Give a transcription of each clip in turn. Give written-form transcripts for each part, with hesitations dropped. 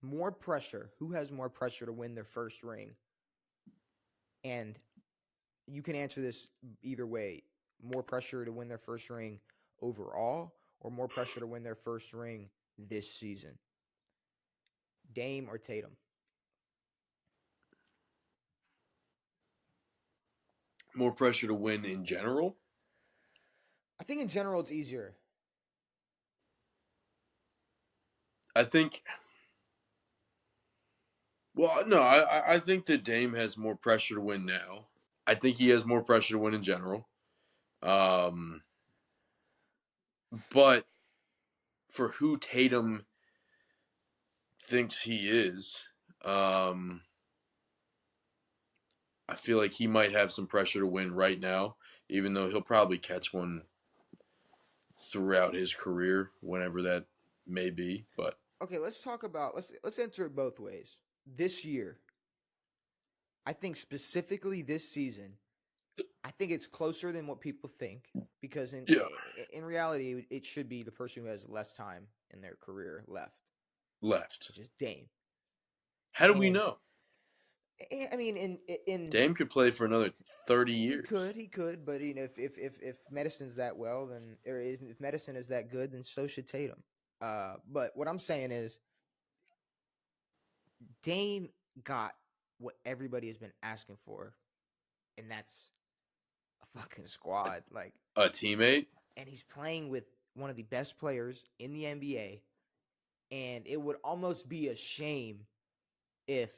more pressure. Who has more pressure to win their first ring? And you can answer this either way. More pressure to win their first ring overall, or more pressure to win their first ring this season? Dame or Tatum? More pressure to win in general? I think in general it's easier. I think. Well, no, I think that Dame has more pressure to win now. I think he has more pressure to win in general. But for who Tatum thinks he is, I feel like he might have some pressure to win right now, even though he'll probably catch one throughout his career, whenever that may be. But Okay, let's talk about let's answer it both ways. This year, I think specifically this season, I think it's closer than what people think because yeah, in reality, it should be the person who has less time in their career left, left. which is Dame. How do we And know? I mean, in Dame could play for another 30 he years. could, but if medicine's that well, then or if medicine is that good, then so should Tatum. But what I'm saying is, Dame got what everybody has been asking for, and that's a fucking squad. Like, A teammate? and he's playing with one of the best players in the NBA, and it would almost be a shame if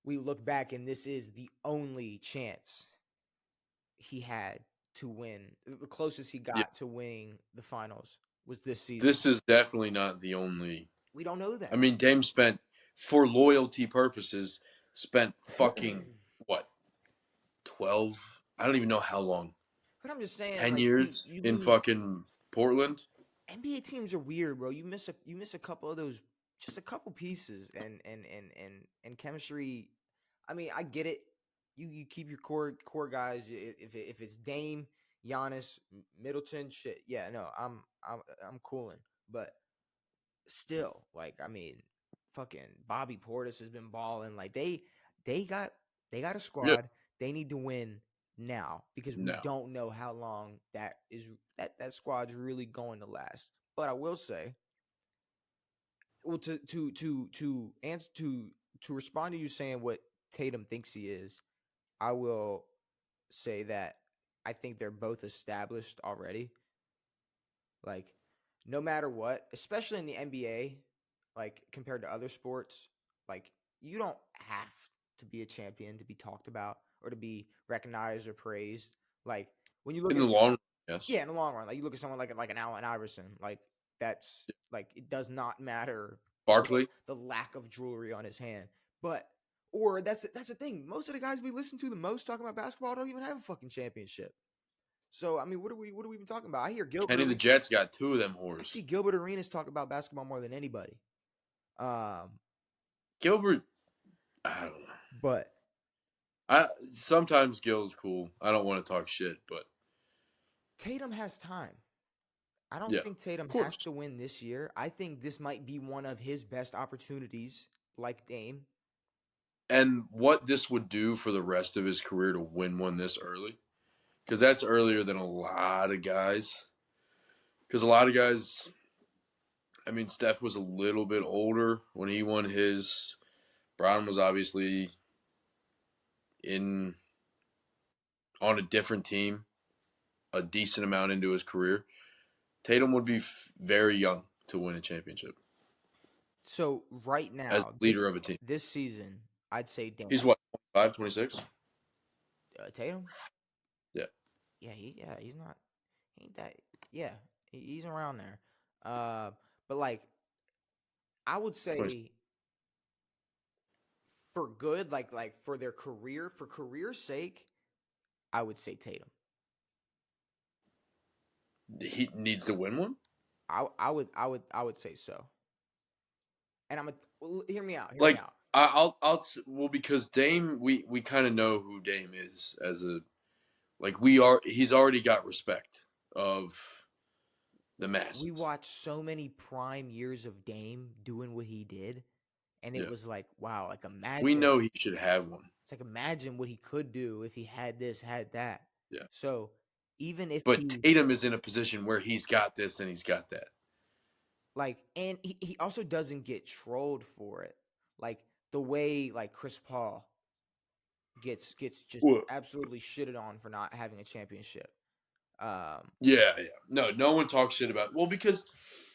we look back and this is the only chance he had to win. The closest he got Yeah. to winning the finals was this season. This is definitely not the only. We don't know that. I mean, Dame spent, for loyalty purposes, spent fucking, what, 12? I don't even know how long. But I'm just saying, 10 like, years you in lose. fucking Portland? NBA teams are weird, bro. You miss a couple of those, just a couple pieces, and chemistry. I mean, I get it. You keep your core guys. If it's Dame, Giannis, Middleton, shit. Yeah, no, I'm cooling. But still, like, I mean, fucking Bobby Portis has been balling. Like they got a squad. Yeah. They need to win now because we No. don't know how long that squad's really going to last. But I will say, well, to answer to respond to you saying what Tatum thinks he is, I will say that I think they're both established already. Like, no matter what, especially in the NBA, like compared to other sports, like you don't have to be a champion to be talked about or to be recognized or praised. Like when you look In at the long run, yes. yeah, in the long run, like you look at someone like an Allen Iverson, like that's like it does not matter Barkley? the lack of jewelry on his hand, but or that's the thing. Most of the guys we listen to the most talking about basketball don't even have a fucking championship. So I mean, what are we even talking about? I hear Gilbert. Kenny the Jets got 2 of them I whores. see Gilbert Arenas talk about basketball more than anybody. Gilbert, I don't know. But sometimes Gil's cool. I don't want to talk shit, but Tatum has time. I don't yeah, think Tatum has to win this year. I think this might be one of his best opportunities, like Dame. And what this would do for the rest of his career to win one this early, because that's earlier than a lot of guys. Because a lot of guys, I mean, Steph was a little bit older when he won his. Brown was obviously on a different team, a decent amount into his career. Tatum would be very young to win a championship. So right now, as leader of a team, this season, I'd say Dame. He's what, 25, 26? Tatum? Yeah. Yeah, he's not. He ain't that. Yeah, he's around there. But like, I would say 20. for good, like for their career, for career's sake, I would say Tatum. He needs to win one? I would say so. And hear me out. I'll well, because Dame, we kind of know who Dame is as a, like, he's already got respect of the We masses. watched so many prime years of Dame doing what he did, and it Yeah, was like, wow, like we imagine. know he should have one. It's like imagine what he could do if he had this, had that. Yeah, So even if but he Tatum is in a position where he's got this and he's got that. like, and he also doesn't get trolled for it, like the way like Chris Paul gets just What? absolutely shitted on for not having a championship. Yeah, yeah. No, no one talks shit about. Well, because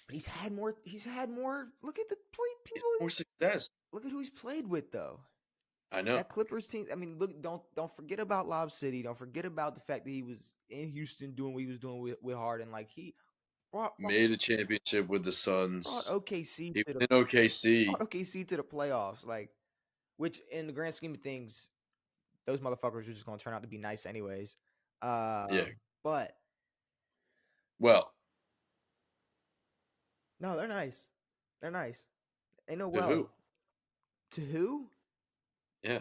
But he's had more. He's had more. Look at the play it's people. more success. Look at who he's played with though. I know. That Clippers team. I mean, look. Don't forget about Lob City. Don't forget about the fact that he was in Houston doing what he was doing with Harden. Like he brought Made a championship with the brought Suns. OKC He to the was in OKC. brought OKC to the playoffs. Like, which in the grand scheme of things, those motherfuckers are just gonna turn out to be nice anyways. Yeah. But Well, no, they're nice. They're nice. They know to who? well. To who? Yeah.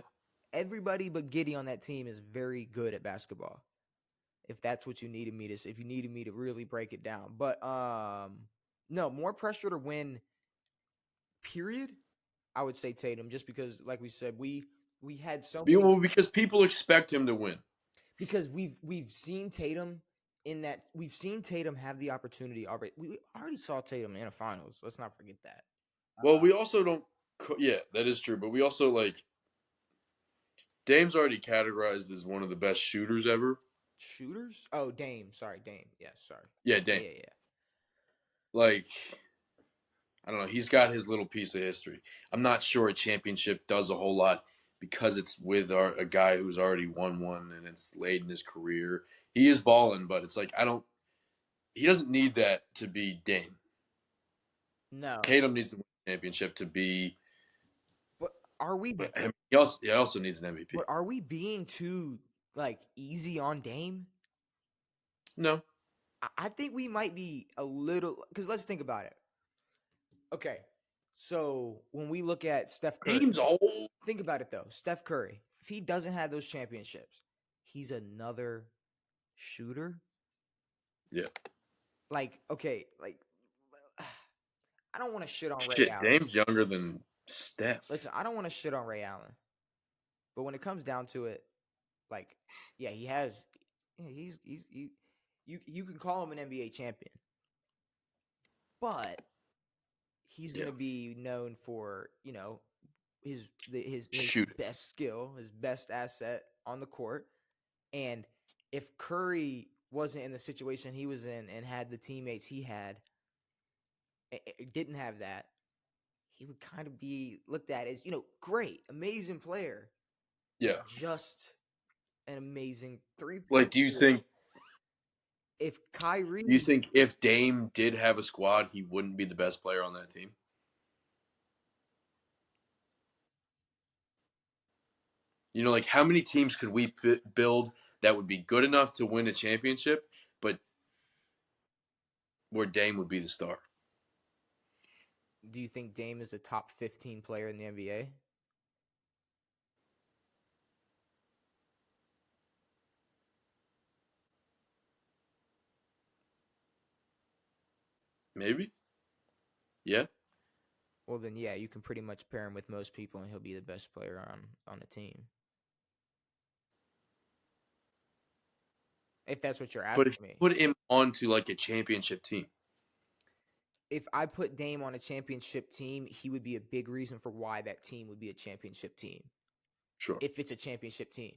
Everybody but Giddy on that team is very good at basketball. If that's what you needed me to say, if you needed me to really break it down. But no, more pressure to win, period. I would say Tatum, just because, like we said, we had so many Well, because people expect him to win. because we've seen Tatum in that we've seen Tatum have the opportunity already. We already saw Tatum in a finals. Let's not forget that. Well, we also don't. Yeah, that is true. But we also like Dame's already categorized as one of the best shooters ever. Shooters? Oh, Dame. Sorry, Dame. Yes, sorry. Yeah, Yeah, Dame. yeah, yeah. Like I don't know. He's got his little piece of history. I'm not sure a championship does a whole lot because it's with a guy who's already won one and it's late in his career. He is balling, but it's like I don't. He doesn't need that to be Dame. No, Tatum needs to win the championship to be. but are we? But he also needs an MVP. But are we being too like easy on Dame? No, I think we might be a little because let's think about it. Okay, so when we look at Steph Curry, Dame's old. think about it though. Steph Curry, if he doesn't have those championships, he's another shooter. Yeah. Like, okay, like I don't want to shit on Ray Shit, Allen. Dame's younger than Steph. Listen, I don't want to shit on Ray Allen, but when it comes down to it, like, yeah, he has. Yeah, you can call him an NBA champion, but he's Yeah. going to be known for his Shoot. best skill, his best asset on the court. And if Curry wasn't in the situation he was in and had the teammates he had, didn't have that, he would kind of be looked at as great, amazing player, Yeah. just an amazing 3-point Like, do you shooter. think If Kyrie, if Dame did have a squad, he wouldn't be the best player on that team? Like how many teams could we build that would be good enough to win a championship, but where Dame would be the star? do you think Dame is a top 15 player in the NBA? Maybe. Yeah. Well, then, yeah, you can pretty much pair him with most people, and he'll be the best player on the team. If that's what you're But if asking you me. put him onto like a championship team, If I put Dame on a championship team, he would be a big reason for why that team would be a championship team. sure. If it's a championship team.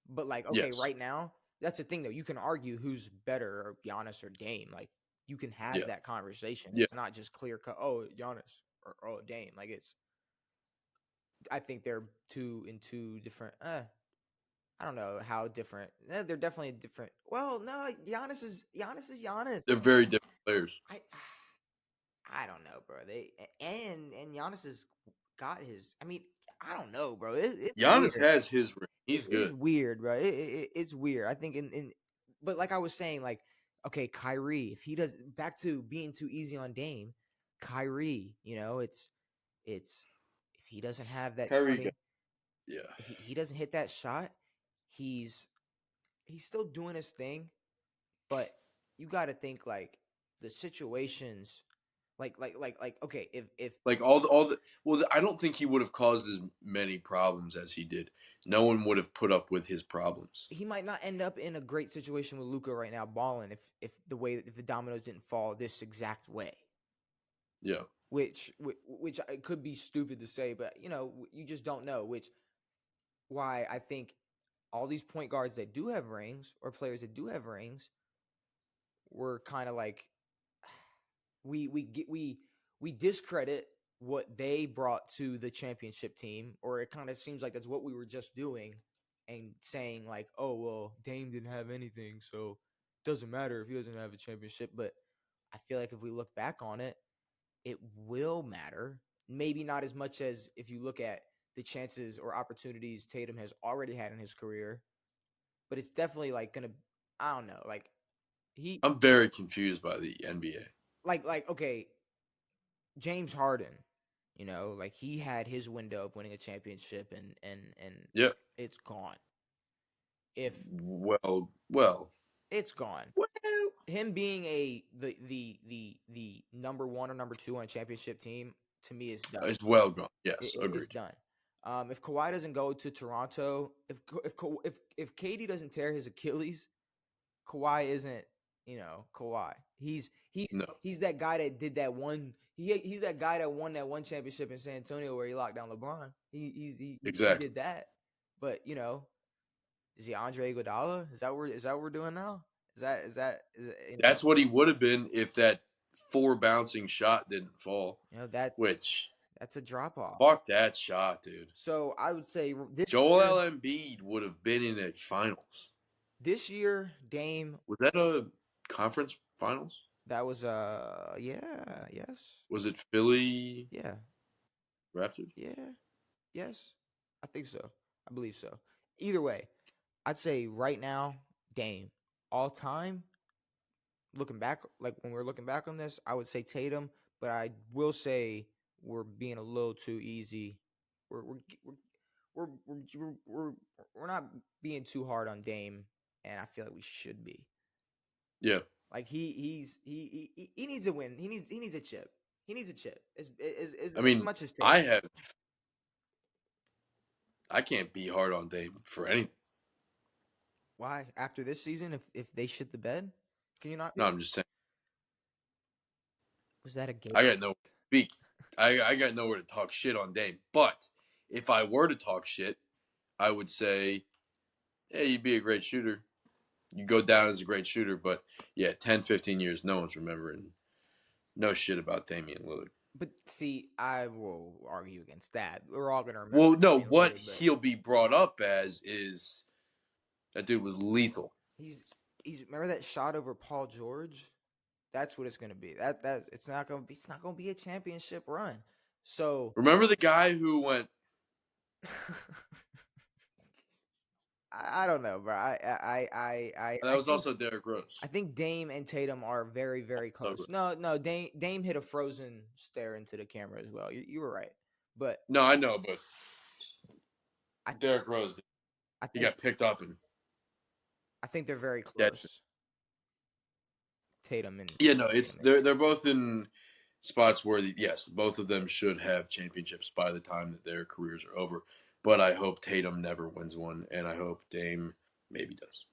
But, like, okay, Yes. right now, that's the thing, though. You can argue who's better, Giannis or Dame. Like, you can have Yeah. that conversation. Yeah. It's not just clear cut, oh, Giannis or oh, Dame. Like, I think they're two different. I don't know how different. They're definitely different. Well, no, Giannis is Giannis. They're very different players. I don't know, bro. And Giannis has got his. I mean, I don't know, bro. It's Giannis weird. has his ring. He's It's good. weird, bro. It's weird. I think but like I was saying, like, okay, Kyrie, if he does back to being too easy on Dame, Kyrie, it's if he doesn't have that Kyrie 20, yeah. if he doesn't hit that shot, he's still doing his thing, but you got to think like the situations, okay, if Like well, I don't think he would have caused as many problems as he did. No one would have put up with his problems. he might not end up in a great situation with Luka right now, balling if the dominoes didn't fall this exact way. Yeah. Which it could be stupid to say, but you just don't know. Which why I think all these point guards that do have rings or players that do have rings were kind of like we discredit what they brought to the championship team, or it kind of seems like that's what we were just doing, and saying like, oh well, Dame didn't have anything, so it doesn't matter if he doesn't have a championship. But I feel like if we look back on it, it will matter. Maybe not as much as if you look at the chances or opportunities Tatum has already had in his career, but it's definitely like gonna. I don't know, like I'm very confused by the NBA. like okay, James Harden, like he had his window of winning a championship, and Yep. it's gone. If Well. it's gone, Well, him being the number one or number two on a championship team to me is done. it's well gone. Yes, It's agreed. done. If Kawhi doesn't go to Toronto, if KD doesn't tear his Achilles, Kawhi isn't, Kawhi. No, He's that guy that did that one. He's that guy that won that one championship in San Antonio where he locked down LeBron. He exactly. did that. But is he Andre Iguodala? Is that what we're doing now? Is that That's what he would have been if that 4 bouncing shot didn't fall. Which that's a drop off. fuck that shot, dude. So I would say Joel Embiid would have been in a finals. This year, Dame. Was that a conference finals? That was yes. Was it Philly? Yeah. Raptors? Yeah. Yes. I think so. I believe so. Either way, I'd say right now, Dame. All time, looking back, like when we're looking back on this, I would say Tatum, but I will say we're being a little too easy. We're not being too hard on Dame, and I feel like we should be. Yeah. Like he needs a win. He needs a chip. He needs a chip. As much as Tatum. I can't be hard on Dame for anything. Why? After this season, if they shit the bed, can you not be? No, I'm just saying. Was that a game? I got nowhere to speak. I got nowhere to talk shit on Dame. But if I were to talk shit, I would say, hey, you'd be a great shooter. You go down as a great shooter, but yeah, 10, 15 years, no one's remembering no shit about Damian Lillard. But see, I will argue against that. We're all going to remember. Well, no, Damian what Lillard, he'll be brought up as is that dude was lethal. He's remember that shot over Paul George? That's what it's going to be. That it's not going to be a championship run. So remember the guy who went I don't know, bro. That was also Derrick Rose. I think Dame and Tatum are very, very close. No, Dame hit a frozen stare into the camera as well. You were right, but no, I know, but Derrick Rose, he got picked up, and I think they're very close. Tatum and they're both in spots where yes, both of them should have championships by the time that their careers are over. But I hope Tatum never wins one, and I hope Dame maybe does.